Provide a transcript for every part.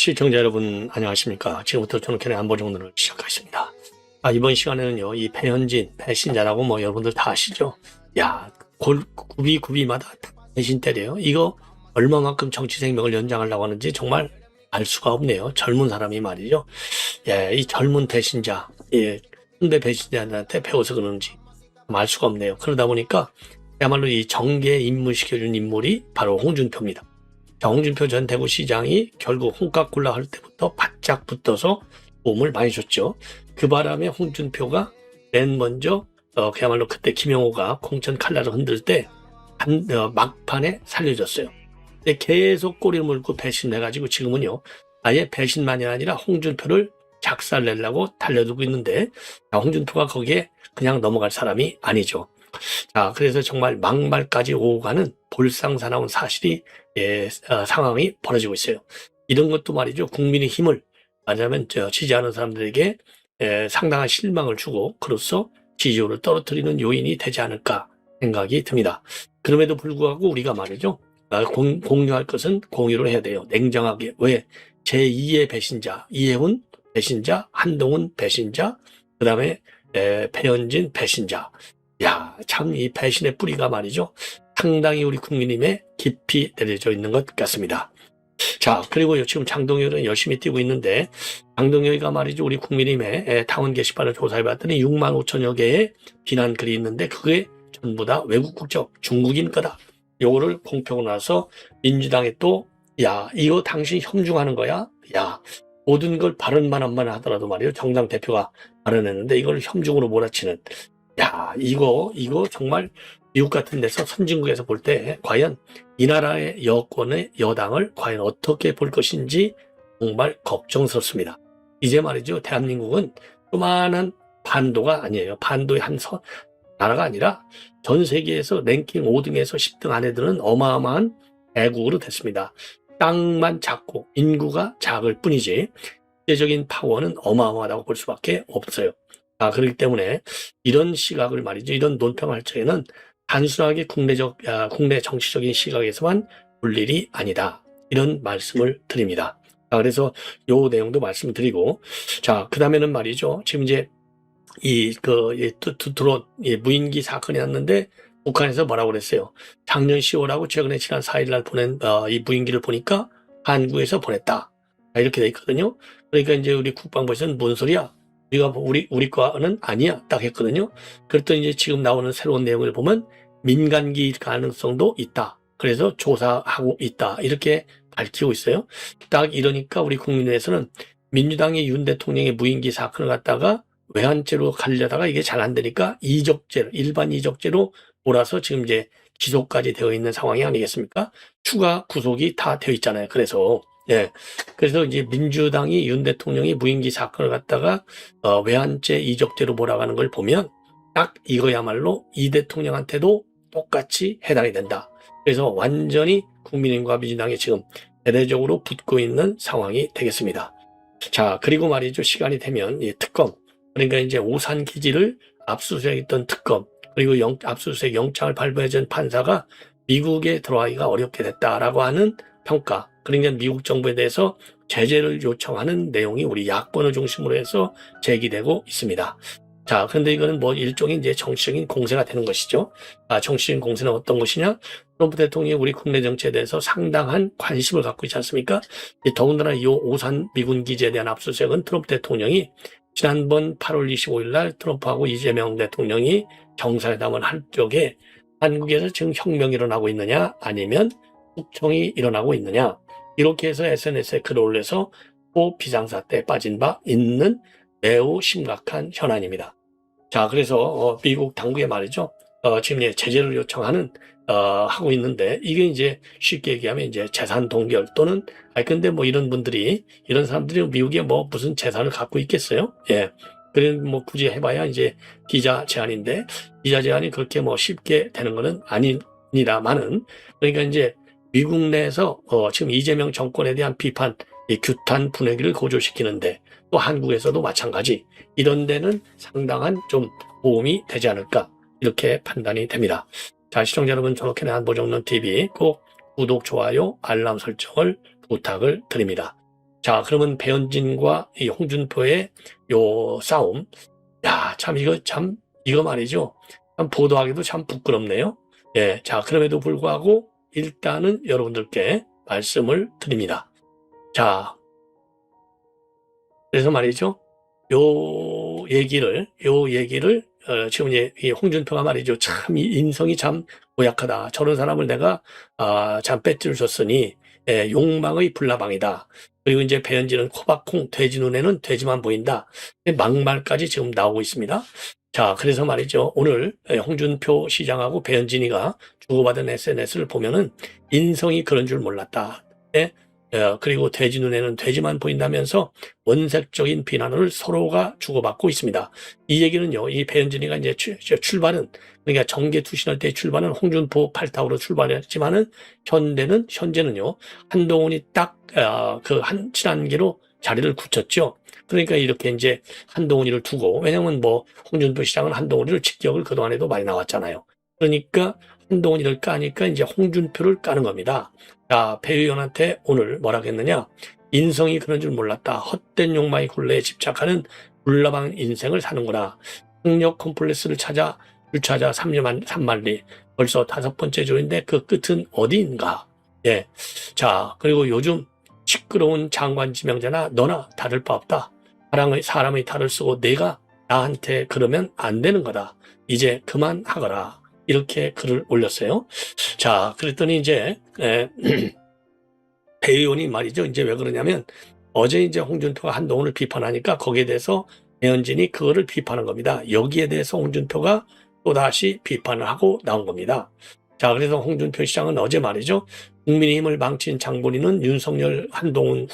시청자 여러분 안녕하십니까. 지금부터 저는 안보정론을 시작하겠습니다. 이번 시간에는요, 이 배현진 배신자라고 뭐 여러분들 다 아시죠? 야, 굽이마다 다 배신 때려요. 이거 얼마만큼 정치 생명을 연장하려고 하는지 정말 알 수가 없네요. 젊은 사람이 말이죠. 예, 이 젊은 배신자, 예, 선배 배신자한테 배워서 그러는지 알 수가 없네요. 그러다 보니까 그야말로 이 정계에 입문시켜준 인물이 바로 홍준표입니다. 홍준표 전 대구시장이 결국 홍값 굴락할 때부터 바짝 붙어서 도움을 많이 줬죠. 그 바람에 홍준표가 맨 먼저 그야말로 그때 김영호가 공천 칼날을 흔들 때 막판에 살려줬어요. 근데 계속 꼬리를 물고 배신해가지고 지금은요, 아예 배신만이 아니라 홍준표를 작살내려고 달려들고 있는데, 홍준표가 거기에 그냥 넘어갈 사람이 아니죠. 자, 그래서 정말 막말까지 오고 가는 볼상사나운 사실이 상황이 벌어지고 있어요. 이런 것도 말이죠. 국민의 힘을 말하자면 지지하는 사람들에게 상당한 실망을 주고 그로써 지지율을 떨어뜨리는 요인이 되지 않을까 생각이 듭니다. 그럼에도 불구하고 우리가 말이죠. 공유할 것은 공유를 해야 돼요. 냉정하게. 왜? 제2의 배신자, 이해훈 배신자, 한동훈 배신자, 그 다음에 배현진 배신자. 야, 참 이 배신의 뿌리가 말이죠. 상당히 우리 국민님에 깊이 내려져 있는 것 같습니다. 자, 그리고 지금 장동혁은 열심히 뛰고 있는데, 장동혁이가 말이죠. 우리 국민님의 당원 게시판을 조사해봤더니 6만 5천여 개의 비난 글이 있는데, 그게 전부 다 외국 국적 중국인 거다. 요거를 공표하고 나서 민주당에 또, 야, 이거 당신 혐중하는 거야? 야, 모든 걸 발언만 하더라도 말이에요. 정당 대표가 발언했는데 이걸 혐중으로 몰아치는. 야, 이거 정말 미국 같은 데서 선진국에서 볼 때 과연 이 나라의 여권의 여당을 과연 어떻게 볼 것인지 정말 걱정스럽습니다. 이제 말이죠. 대한민국은 조만한 반도가 아니에요. 반도의 나라가 아니라 전 세계에서 랭킹 5등에서 10등 안에 드는 어마어마한 대국으로 됐습니다. 땅만 작고 인구가 작을 뿐이지 국제적인 파워는 어마어마하다고 볼 수밖에 없어요. 그렇기 때문에 이런 시각을 말이죠. 이런 논평할 적에는 단순하게 국내 정치적인 시각에서만 볼 일이 아니다. 이런 말씀을 드립니다. 그래서 요 내용도 말씀드리고, 자, 그 다음에는 말이죠. 지금 이제 무인기 사건이 났는데 북한에서 뭐라고 그랬어요? 작년 10월하고 최근에 지난 4일날 보낸 이 무인기를 보니까 한국에서 보냈다. 이렇게 돼 있거든요. 그러니까 이제 우리 국방부에서는 뭔 소리야? 우리 과는 아니야. 딱 했거든요. 그랬더니 이제 지금 나오는 새로운 내용을 보면 민간기 가능성도 있다. 그래서 조사하고 있다. 이렇게 밝히고 있어요. 딱 이러니까 우리 국민에서는 민주당의 윤 대통령의 무인기 사건을 갖다가 외환죄로 가려다가 이게 잘 안 되니까 일반 이적죄로 몰아서 지금 이제 기소까지 되어 있는 상황이 아니겠습니까? 추가 구속이 다 되어 있잖아요. 그래서 이제 민주당이 윤 대통령이 무인기 사건을 갖다가 외환죄 이적죄로 몰아가는 걸 보면 딱 이거야말로 이 대통령한테도 똑같이 해당이 된다. 그래서 완전히 국민의힘과 민주당이 지금 대대적으로 붙고 있는 상황이 되겠습니다. 자, 그리고 말이죠. 시간이 되면 이 특검, 그러니까 이제 오산 기지를 압수수색했던 특검, 그리고 압수수색 영장을 발부해준 판사가 미국에 들어가기가 어렵게 됐다라고 하는 평가, 그러니까 미국 정부에 대해서 제재를 요청하는 내용이 우리 야권을 중심으로 해서 제기되고 있습니다. 자, 그런데 이거는 뭐 일종의 이제 정치적인 공세가 되는 것이죠. 정치적인 공세는 어떤 것이냐? 트럼프 대통령이 우리 국내 정치에 대해서 상당한 관심을 갖고 있지 않습니까? 더군다나 이 오산 미군 기지에 대한 압수수색은 트럼프 대통령이 지난번 8월 25일 날 트럼프하고 이재명 대통령이 정상회담을 할 적에 한국에서 지금 혁명이 일어나고 있느냐 아니면 북청이 일어나고 있느냐, 이렇게 해서 SNS에 글을 올려서 또 비상사태에 빠진 바 있는 매우 심각한 현안입니다. 자, 그래서 미국 당국에 말이죠. 지금 제재를 요청하는 하고 있는데, 이게 이제 쉽게 얘기하면 이제 재산 동결 또는 근데 뭐 이런 사람들이 미국에 뭐 무슨 재산을 갖고 있겠어요? 예. 그래 뭐 굳이 해봐야 이제 비자 제한인데, 비자 제한이 그렇게 뭐 쉽게 되는 거는 아닙니다만은, 그러니까 이제 미국 내에서 지금 이재명 정권에 대한 비판, 이 규탄 분위기를 고조시키는데, 또 한국에서도 마찬가지, 이런 데는 상당한 좀 도움이 되지 않을까, 이렇게 판단이 됩니다. 자, 시청자 여러분, 저렇게 안보정론TV 꼭 구독, 좋아요, 알람 설정을 부탁을 드립니다. 자, 그러면 배현진과 이 홍준표의 요 싸움. 야, 참 이거 말이죠. 참 보도하기도 참 부끄럽네요. 예, 자, 그럼에도 불구하고 일단은 여러분들께 말씀을 드립니다. 자, 그래서 말이죠. 요 얘기를 지금 이 홍준표가 말이죠. 참 이 인성이 참 고약하다. 저런 사람을 내가 참 배지를 줬으니 욕망의 불나방이다. 그리고 이제 배현진은 코박콩, 돼지 눈에는 돼지만 보인다. 막말까지 지금 나오고 있습니다. 자, 그래서 말이죠. 오늘 홍준표 시장하고 배현진이가 주고받은 SNS를 보면은 인성이 그런 줄 몰랐다. 그리고 돼지 눈에는 돼지만 보인다면서 원색적인 비난을 서로가 주고받고 있습니다. 이 얘기는요, 이 배현진이가 이제 출발은, 그러니까 정계 투신할 때 출발은 홍준표 팔타우로 출발했지만은 현재는요, 한동훈이 딱, 친한계로 자리를 굳혔죠. 그러니까 이렇게 이제 한동훈이를 두고, 왜냐면 뭐, 홍준표 시장은 한동훈이를 직격을 그동안에도 많이 나왔잖아요. 그러니까 한동훈이를 까니까 이제 홍준표를 까는 겁니다. 자, 배 의원한테 오늘 뭐라고 했느냐? 인성이 그런 줄 몰랐다. 헛된 욕망의 굴레에 집착하는 불나방 인생을 사는구나. 학력 콤플렉스를 주차자 3만리. 벌써 5번째 조인데 그 끝은 어디인가? 예. 자, 그리고 요즘 시끄러운 장관 지명자나 너나 다를 바 없다. 사람의 탈을 쓰고 내가 나한테 그러면 안 되는 거다. 이제 그만하거라. 이렇게 글을 올렸어요. 자, 그랬더니 이제 배 의원이 말이죠. 이제 왜 그러냐면 어제 이제 홍준표가 한동훈을 비판하니까 거기에 대해서 배현진이 그거를 비판한 겁니다. 여기에 대해서 홍준표가 또다시 비판을 하고 나온 겁니다. 자, 그래서 홍준표 시장은 어제 말이죠. 국민의힘을 망친 장본인은 윤석열, 한동훈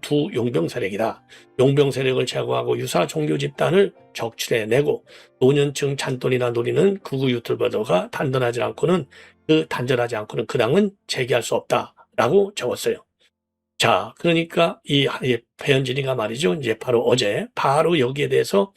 두 용병 세력이다. 용병 세력을 제거하고 유사 종교 집단을 적출해내고 노년층 잔돈이나 노리는 극우 유튜버가 단단하지 않고는 그 당은 재개할 수 없다라고 적었어요. 자, 그러니까 이 배현진이가 말이죠. 이제 어제 바로 여기에 대해서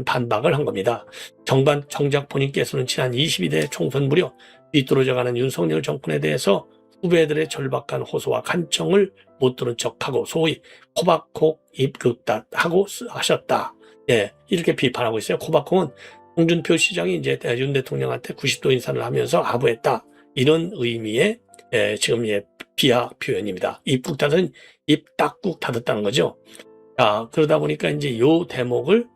반박을 한 겁니다. 정작 본인께서는 지난 22대 총선 무렵 뒤떨어져가는 윤석열 정권에 대해서 후배들의 절박한 호소와 간청을 못 들은 척하고 소위 코박콩 입극단하고 하셨다. 예, 이렇게 비판하고 있어요. 코박콩은 홍준표 시장이 이제 윤 대통령한테 90도 인사를 하면서 아부했다. 이런 의미의 지금 비하 표현입니다. 입국단은 입 딱국 닫았다는 거죠. 자, 그러다 보니까 이제 요 대목을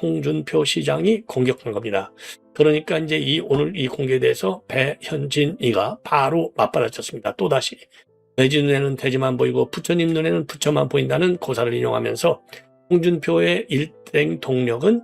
홍준표 시장이 공격한 겁니다. 그러니까 이제 오늘 이 공개에 대해서 배현진이가 바로 맞받아쳤습니다. 또다시 돼지 눈에는 돼지만 보이고 부처님 눈에는 부처만 보인다는 고사를 인용하면서 홍준표의 일생 동력은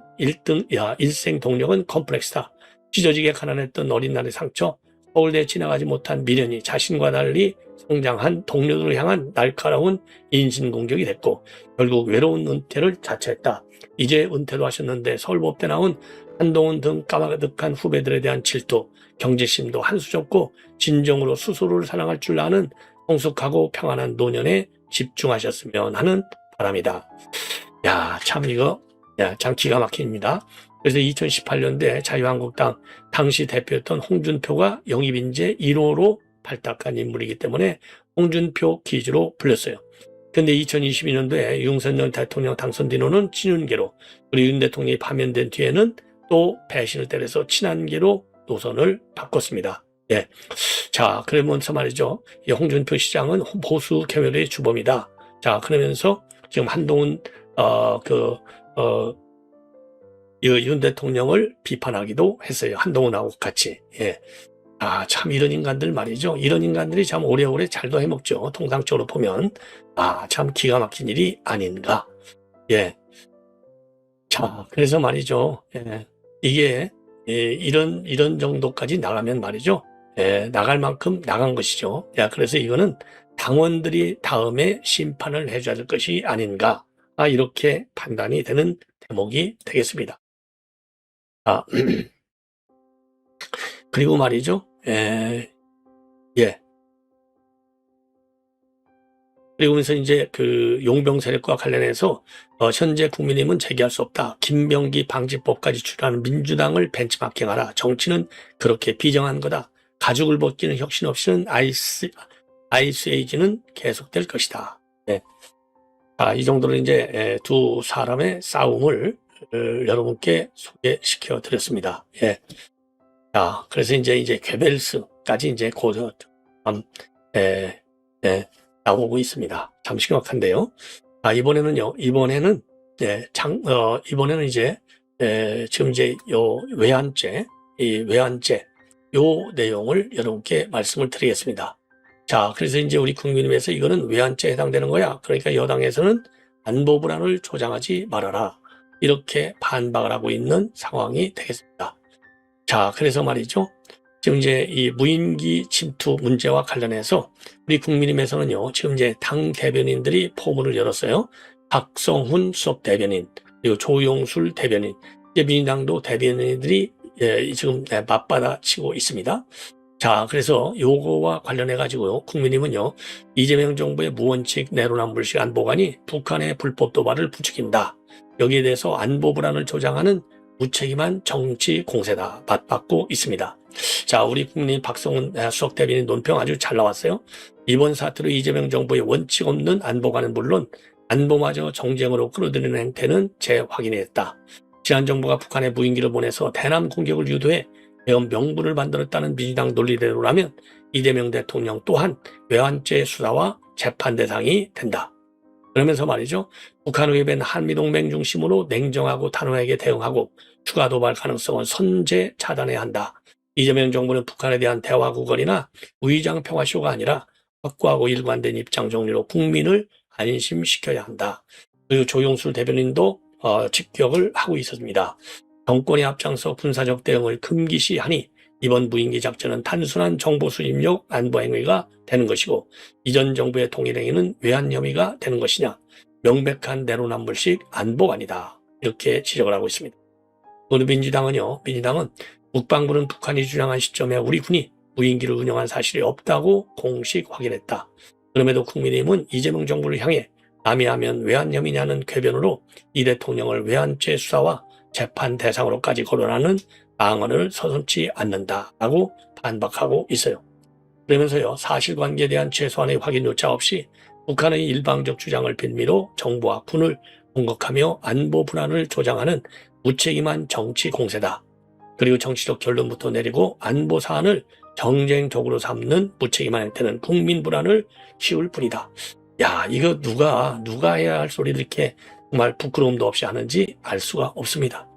컴플렉스다. 찢어지게 가난했던 어린 날의 상처, 서울대에 지나가지 못한 미련이 자신과 달리 성장한 동료들을 향한 날카로운 인신공격이 됐고 결국 외로운 은퇴를 자처했다. 이제 은퇴도 하셨는데 서울법대 나온 한동훈 등 까마득한 후배들에 대한 질투, 경제심도 한수 접고 진정으로 스스로를 사랑할 줄 아는 성숙하고 평안한 노년에 집중하셨으면 하는 바람이다. 야, 참 기가 막힙니다. 그래서 2018년대 자유한국당 당시 대표였던 홍준표가 영입인재 1호로 발탁한 인물이기 때문에 홍준표 퀴즈로 불렸어요. 근데 2022년도에 윤석열 대통령 당선 뒤로는 친윤계로, 그리고 윤 대통령이 파면된 뒤에는 또 배신을 때려서 친한계로 노선을 바꿨습니다. 예. 자, 그러면서 말이죠. 이 홍준표 시장은 보수 개멸의 주범이다. 자, 그러면서 지금 한동훈, 윤 대통령을 비판하기도 했어요. 한동훈하고 같이. 예. 아, 참 이런 인간들 말이죠. 이런 인간들이 참 오래오래 잘도 해먹죠. 통상적으로 보면. 아, 참 기가 막힌 일이 아닌가. 예. 자, 그래서 말이죠. 예. 이게, 이런 정도까지 나가면 말이죠. 예, 나갈 만큼 나간 것이죠. 야, 그래서 이거는 당원들이 다음에 심판을 해줘야 될 것이 아닌가. 이렇게 판단이 되는 대목이 되겠습니다. 그리고 말이죠. 예. 그리고면서 이제 그 용병 세력과 관련해서 현재 국민의힘은 재개할 수 없다. 김병기 방지법까지 출연하는 민주당을 벤치마킹하라. 정치는 그렇게 비정한 거다. 가죽을 벗기는 혁신 없이는 아이스에이지는 계속될 것이다. 예. 이 정도로 이제 두 사람의 싸움을 여러분께 소개시켜 드렸습니다. 예. 자, 그래서 이제 괴벨스까지 이제 곧 예, 예, 나오고 있습니다. 참 심각한데요. 이번에는 이번에는 이제 지금 이제 요 외환죄 요 내용을 여러분께 말씀을 드리겠습니다. 자, 그래서 이제 우리 국민의힘에서 이거는 외환죄에 해당되는 거야. 그러니까 여당에서는 안보 불안을 조장하지 말아라. 이렇게 반박을 하고 있는 상황이 되겠습니다. 자, 그래서 말이죠. 지금 이제 이 무인기 침투 문제와 관련해서 우리 국민의힘에서는요, 지금 이제 당 대변인들이 포문을 열었어요. 박성훈 수석 대변인, 그리고 조용술 대변인, 이제 민주당도 대변인들이 지금 맞받아치고 있습니다. 자, 그래서 요거와 관련해가지고요, 국민의힘은요, 이재명 정부의 무원칙 내로남불식 안보관이 북한의 불법 도발을 부추긴다. 여기에 대해서 안보 불안을 조장하는 무책임한 정치 공세다. 맞받고 있습니다. 자, 우리 국민의힘 박성훈 수석 대변인 논평 아주 잘 나왔어요. 이번 사태로 이재명 정부의 원칙 없는 안보관은 물론 안보마저 정쟁으로 끌어들이는 행태는 재확인이 됐다. 지난 정부가 북한에 무인기를 보내서 대남 공격을 유도해 매연 명분을 만들었다는 민주당 논리대로라면 이재명 대통령 또한 외환죄 수사와 재판 대상이 된다. 그러면서 말이죠. 북한의 외변 한미동맹 중심으로 냉정하고 단호하게 대응하고 추가 도발 가능성은 선제 차단해야 한다. 이재명 정부는 북한에 대한 대화 구걸이나 우의장 평화쇼가 아니라 확고하고 일관된 입장 정리로 국민을 안심시켜야 한다. 그리고 조용술 대변인도 직격을 하고 있었습니다. 정권이 앞장서 군사적 대응을 금기시하니 이번 무인기 작전은 단순한 정보 수집용 안보 행위가 되는 것이고 이전 정부의 통일 행위는 외환 혐의가 되는 것이냐. 명백한 내로남불식 안보관이다. 이렇게 지적을 하고 있습니다. 오늘 민주당은 국방부는 북한이 주장한 시점에 우리 군이 무인기를 운영한 사실이 없다고 공식 확인했다. 그럼에도 국민의힘은 이재명 정부를 향해 남이 하면 외환 혐의냐는 궤변으로 이 대통령을 외환죄 수사와 재판 대상으로까지 거론하는 방언을 서슴지 않는다라고 반박하고 있어요. 그러면서요, 사실관계에 대한 최소한의 확인조차 없이 북한의 일방적 주장을 빌미로 정부와 군을 공격하며 안보 불안을 조장하는 무책임한 정치 공세다. 그리고 정치적 결론부터 내리고 안보 사안을 정쟁적으로 삼는 무책임한 행태는 국민 불안을 키울 뿐이다. 야, 이거 누가 해야 할 소리를 이렇게 정말 부끄러움도 없이 하는지 알 수가 없습니다.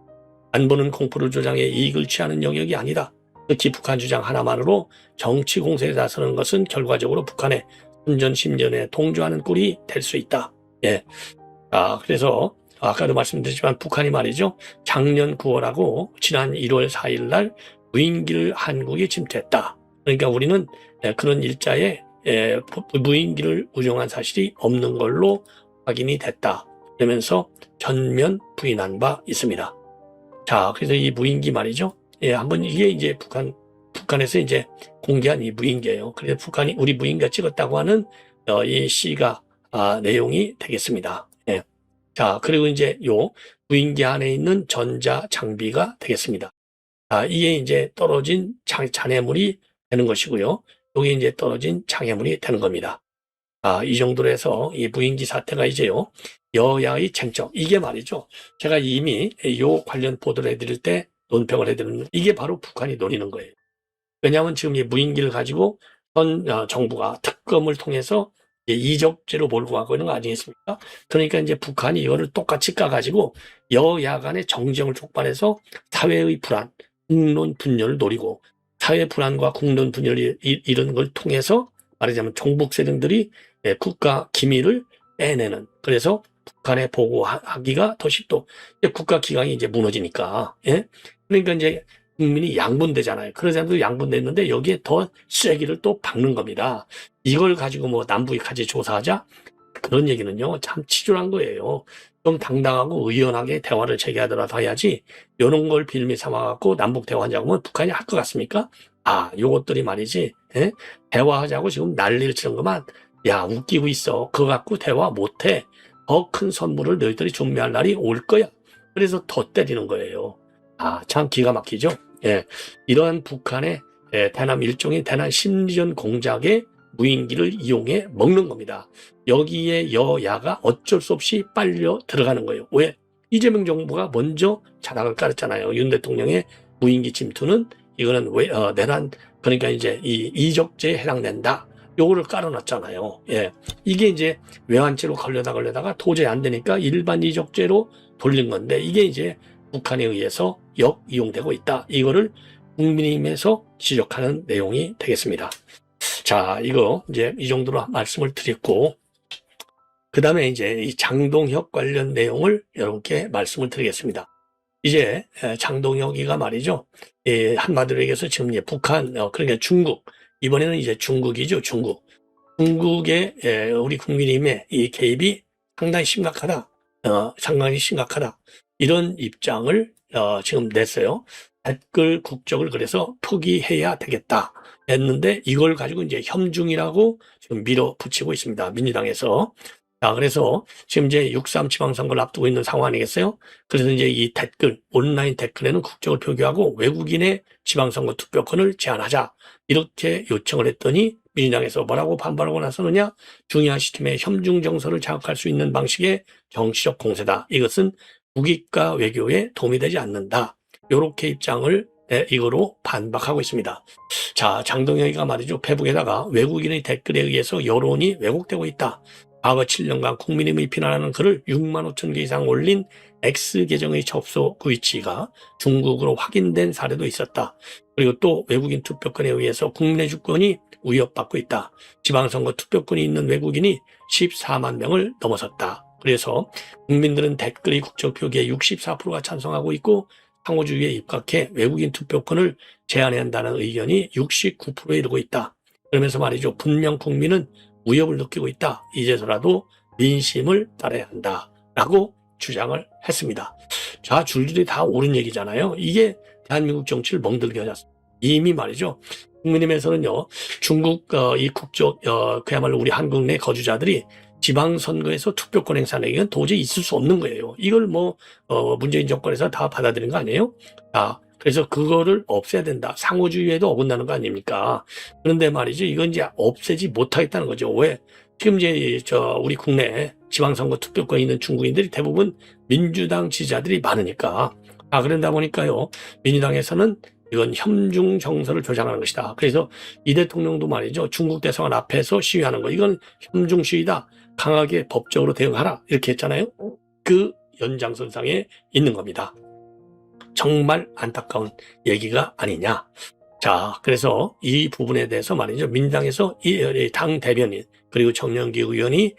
안보는 공포를 조장해 이익을 취하는 영역이 아니다. 특히 북한 주장 하나만으로 정치 공세에 나서는 것은 결과적으로 북한의 선전심전에 동조하는 꼴이 될 수 있다. 예. 그래서 아까도 말씀드렸지만 북한이 말이죠. 작년 9월하고 지난 1월 4일 날 무인기를 한국에 침투했다. 그러니까 우리는 그런 일자에 무인기를 운용한 사실이 없는 걸로 확인이 됐다. 그러면서 전면 부인한 바 있습니다. 자, 그래서 이 무인기 말이죠. 한번 이게 이제 북한에서 이제 공개한 이 무인기예요. 그래서 북한이 우리 무인기가 찍었다고 하는 이 시가 내용이 되겠습니다. 예. 자, 그리고 이제 요 무인기 안에 있는 전자 장비가 되겠습니다. 이게 이제 떨어진 잔해물이 되는 것이고요. 여기 이제 떨어진 장애물이 되는 겁니다. 이 정도로 해서 이 무인기 사태가 이제요, 여야의 쟁점, 이게 말이죠. 제가 이미 요 관련 보도를 해드릴 때 논평을 해드리는, 이게 바로 북한이 노리는 거예요. 왜냐하면 지금 이 무인기를 가지고 현 정부가 특검을 통해서 이적죄로 몰고 가고 있는 거 아니겠습니까? 그러니까 이제 북한이 이거를 똑같이 까가지고 여야 간의 정쟁을 촉발해서 사회의 불안, 국론 분열을 노리고 사회 불안과 국론 분열 이런 걸 통해서 말하자면 종북 세력들이 국가 기밀을 빼내는, 그래서 북한에 보고하기가 더 쉽고 국가 기강이 이제 무너지니까, 예? 그러니까 이제 국민이 양분되잖아요. 그러자도 양분됐는데 여기에 더 쐐기를 또 박는 겁니다. 이걸 가지고 뭐 남북이 조사하자? 그런 얘기는요, 참 치졸한 거예요. 좀 당당하고 의연하게 대화를 재개하더라도 해야지, 이런 걸 빌미 삼아갖고 남북 대화하자고 하면 북한이 할 것 같습니까? 요것들이 말이지, 예? 대화하자고 지금 난리를 치는 것만, 야, 웃기고 있어. 그거 갖고 대화 못해. 더 큰 선물을 너희들이 준비할 날이 올 거야. 그래서 더 때리는 거예요. 참 기가 막히죠? 예. 이러한 북한의 대남 일종의 대남 심리전 공작의 무인기를 이용해 먹는 겁니다. 여기에 여야가 어쩔 수 없이 빨려 들어가는 거예요. 왜? 이재명 정부가 먼저 자락을 깔았잖아요. 윤 대통령의 무인기 침투는 이거는 내란, 그러니까 이제 이 이적죄에 해당된다. 요거를 깔아놨잖아요. 예. 이게 이제 외환죄로 걸려다가 도저히 안 되니까 일반 이적죄로 돌린 건데, 이게 이제 북한에 의해서 역이용되고 있다. 이거를 국민의힘에서 지적하는 내용이 되겠습니다. 자, 이거 이제 이 정도로 말씀을 드렸고, 그 다음에 이제 이 장동혁 관련 내용을 여러분께 말씀을 드리겠습니다. 이제 장동혁이가 말이죠. 한마디로 얘기해서 지금 이제 북한, 그러니까 중국, 이번에는 이제 중국이죠. 중국의 우리 국민의힘의 이 개입이 상당히 심각하다. 상당히 심각하다. 이런 입장을 지금 냈어요. 댓글 국적을 그래서 포기해야 되겠다 했는데, 이걸 가지고 이제 협중이라고 지금 밀어붙이고 있습니다. 민주당에서. 자, 그래서 지금 이제 6.3 지방선거를 앞두고 있는 상황 아니겠어요? 그래서 이제 이 댓글, 온라인 댓글에는 국적을 표기하고 외국인의 지방선거 투표권을 제한하자. 이렇게 요청을 했더니 민주당에서 뭐라고 반발하고 나서느냐? 중요한 시점에 협중 정서를 자극할 수 있는 방식의 정치적 공세다. 이것은 국익과 외교에 도움이 되지 않는다. 이렇게 입장을 이거로 반박하고 있습니다. 자, 장동혁이가 말이죠. 페북에다가 외국인의 댓글에 의해서 여론이 왜곡되고 있다. 과거 7년간 국민의힘이 비난하는 글을 6만 5천 개 이상 올린 X계정의 접속 위치가 중국으로 확인된 사례도 있었다. 그리고 또 외국인 투표권에 의해서 국민의 주권이 위협받고 있다. 지방선거 투표권이 있는 외국인이 14만 명을 넘어섰다. 그래서 국민들은 댓글의 국적 표기에 64%가 찬성하고 있고, 상호주의에 입각해 외국인 투표권을 제한해야 한다는 의견이 69%에 이르고 있다. 그러면서 말이죠. 분명 국민은 위협을 느끼고 있다. 이제서라도 민심을 따라야 한다. 라고 주장을 했습니다. 자, 줄줄이 다 옳은 얘기잖아요. 이게 대한민국 정치를 멍들게 하셨습니다. 이미 말이죠. 국민의힘에서는요, 중국 이 국적 그야말로 우리 한국 내 거주자들이 지방선거에서 투표권 행사하는 건 도저히 있을 수 없는 거예요. 이걸 문재인 정권에서 다 받아들인 거 아니에요? 그래서 그거를 없애야 된다. 상호주의에도 어긋나는 거 아닙니까? 그런데 말이죠. 이건 이제 없애지 못하겠다는 거죠. 왜? 지금 이제 우리 국내 지방선거 투표권이 있는 중국인들이 대부분 민주당 지지자들이 많으니까. 그런다 보니까요. 민주당에서는 이건 협중 정서를 조장하는 것이다. 그래서 이 대통령도 말이죠. 중국 대사관 앞에서 시위하는 거. 이건 협중 시위다. 강하게 법적으로 대응하라. 이렇게 했잖아요. 그 연장선상에 있는 겁니다. 정말 안타까운 얘기가 아니냐. 자, 그래서 이 부분에 대해서 말이죠. 민주당에서 이 당 대변인 그리고 정영기 의원이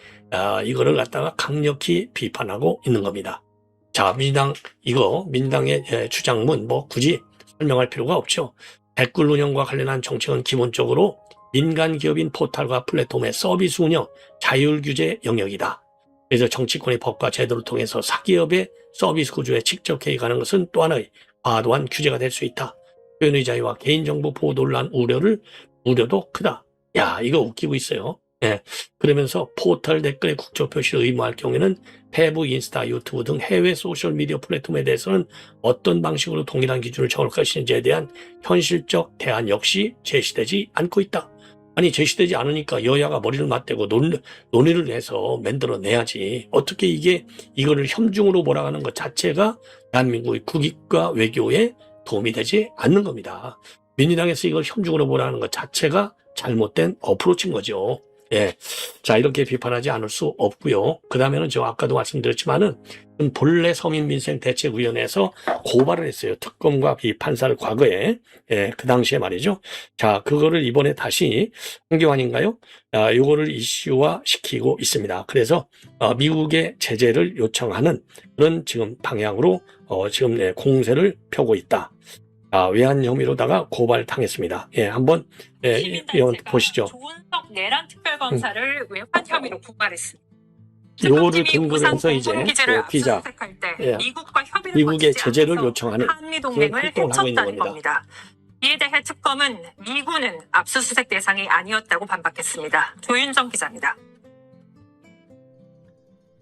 이거를 갖다가 강력히 비판하고 있는 겁니다. 자, 민주당의 주장문 굳이 설명할 필요가 없죠. 댓글 운영과 관련한 정책은 기본적으로 민간 기업인 포털과 플랫폼의 서비스 운영, 자율 규제 영역이다. 그래서 정치권의 법과 제도를 통해서 사기업의 서비스 구조에 직접 개입하는 것은 또 하나의 과도한 규제가 될 수 있다. 표현의 자유와 개인정보 보호 논란 우려도 크다. 야, 이거 웃기고 있어요. 예. 그러면서 포털 댓글에 국적 표시를 의무할 경우에는 페북, 인스타, 유튜브 등 해외 소셜미디어 플랫폼에 대해서는 어떤 방식으로 동일한 기준을 정할 것인지에 대한 현실적 대안 역시 제시되지 않고 있다. 아니, 제시되지 않으니까 여야가 머리를 맞대고 논의를 해서 만들어내야지. 어떻게 이거를 협중으로 몰아가는 것 자체가 대한민국의 국익과 외교에 도움이 되지 않는 겁니다. 민주당에서 이걸 협중으로 몰아가는 것 자체가 잘못된 어프로치인 거죠. 예. 자, 이렇게 비판하지 않을 수 없고요. 그 다음에는 저 아까도 말씀드렸지만은 본래 서민민생대책위원회에서 고발을 했어요. 특검과 이 판사를 과거에. 예, 그 당시에 말이죠. 자, 그거를 이번에 다시 한교안인가요? 요거를 이슈화 시키고 있습니다. 그래서 미국의 제재를 요청하는 그런 지금 방향으로 지금 공세를 펴고 있다. 외환 혐의로다가 고발당했습니다. 예, 한번 보시죠. 조은석 내란 특별검사를 외환 혐의로 고발했습니다. 요거를 근거로 해서 이제 피자, 미국의 제재를 요청하는 한미 동맹을 해쳤다는 겁니다. 이에 대해 특검은 미군은 압수수색 대상이 아니었다고 반박했습니다. 조윤정 기자입니다.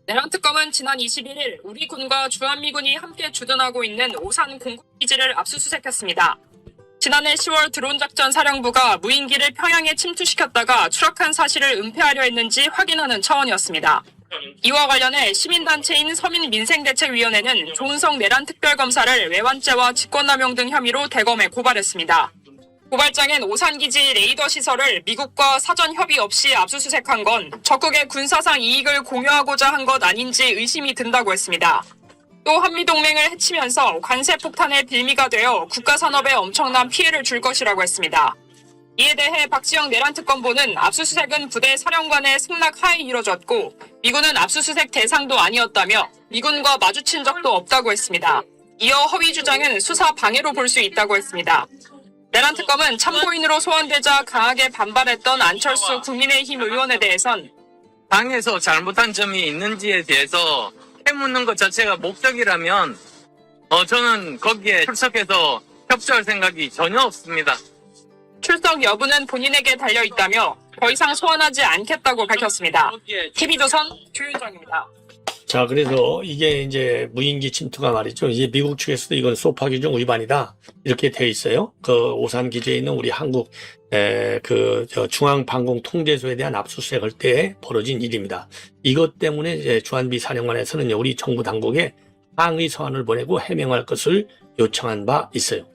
내란 특검은 지난 21일 우리 군과 주한미군이 함께 주둔하고 있는 오산 공군기지를 압수수색했습니다. 지난해 10월 드론작전 사령부가 무인기를 평양에 침투시켰다가 추락한 사실을 은폐하려 했는지 확인하는 차원이었습니다. 이와 관련해 시민단체인 서민민생대책위원회는 조은석 내란 특별검사를 외환죄와 직권남용 등 혐의로 대검에 고발했습니다. 고발장엔 오산기지 레이더 시설을 미국과 사전 협의 없이 압수수색한 건 적국의 군사상 이익을 공유하고자 한 것 아닌지 의심이 든다고 했습니다. 또 한미동맹을 해치면서 관세 폭탄의 빌미가 되어 국가산업에 엄청난 피해를 줄 것이라고 했습니다. 이에 대해 박지영 내란특검보는 압수수색은 부대 사령관의 승낙 하에 이뤄졌고 미군은 압수수색 대상도 아니었다며 미군과 마주친 적도 없다고 했습니다. 이어 허위 주장은 수사 방해로 볼 수 있다고 했습니다. 내란특검은 참고인으로 소환되자 강하게 반발했던 안철수 국민의힘 의원에 대해선 당에서 잘못한 점이 있는지에 대해서 해묻는 것 자체가 목적이라면 저는 거기에 출석해서 협조할 생각이 전혀 없습니다. 출석 여부는 본인에게 달려있다며 더 이상 소환하지 않겠다고 밝혔습니다. TV조선 조윤정입니다. 자, 그래서 이게 이제 무인기 침투가 말이죠. 이제 미국 측에서도 이건 소파 규정 위반이다. 이렇게 돼 있어요. 그 오산 기지에 있는 우리 한국 중앙방공통제소에 대한 압수수색할 때 벌어진 일입니다. 이것 때문에 이제 주한미 사령관에서는 우리 정부 당국에 항의 서한을 보내고 해명할 것을 요청한 바 있어요.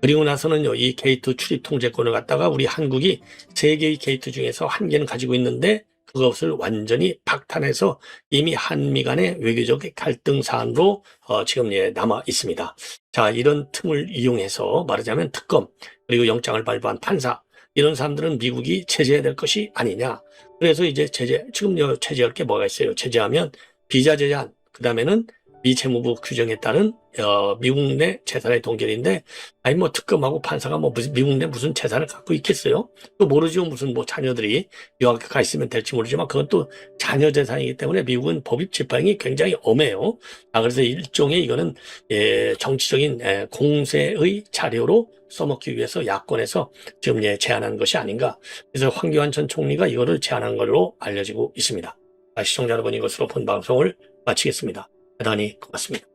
그리고 나서는요, 이 게이트 출입 통제권을 갖다가 우리 한국이 3개의 게이트 중에서 1개는 가지고 있는데 그것을 완전히 박탈해서 이미 한미 간의 외교적 갈등 사안으로 지금 남아 있습니다. 자, 이런 틈을 이용해서 말하자면 특검 그리고 영장을 발부한 판사 이런 사람들은 미국이 제재해야 될 것이 아니냐. 그래서 이제 지금 제재할 게 뭐가 있어요. 제재하면 비자 제한, 그 다음에는 미 재무부 규정에 따른 미국 내 재산의 동결인데, 아니 뭐 특검하고 판사가 뭐 무슨 미국 내 무슨 재산을 갖고 있겠어요? 또 모르죠. 무슨 뭐 자녀들이 유학에 가 있으면 될지 모르지만 그건 또 자녀 재산이기 때문에 미국은 법입 집행이 굉장히 엄해요. 그래서 일종의 이거는 정치적인 공세의 자료로 써먹기 위해서 야권에서 지금 제안한 것이 아닌가. 그래서 황교안 전 총리가 이거를 제안한 걸로 알려지고 있습니다. 시청자 여러분, 이것으로 본 방송을 마치겠습니다. 대단히 고맙습니다.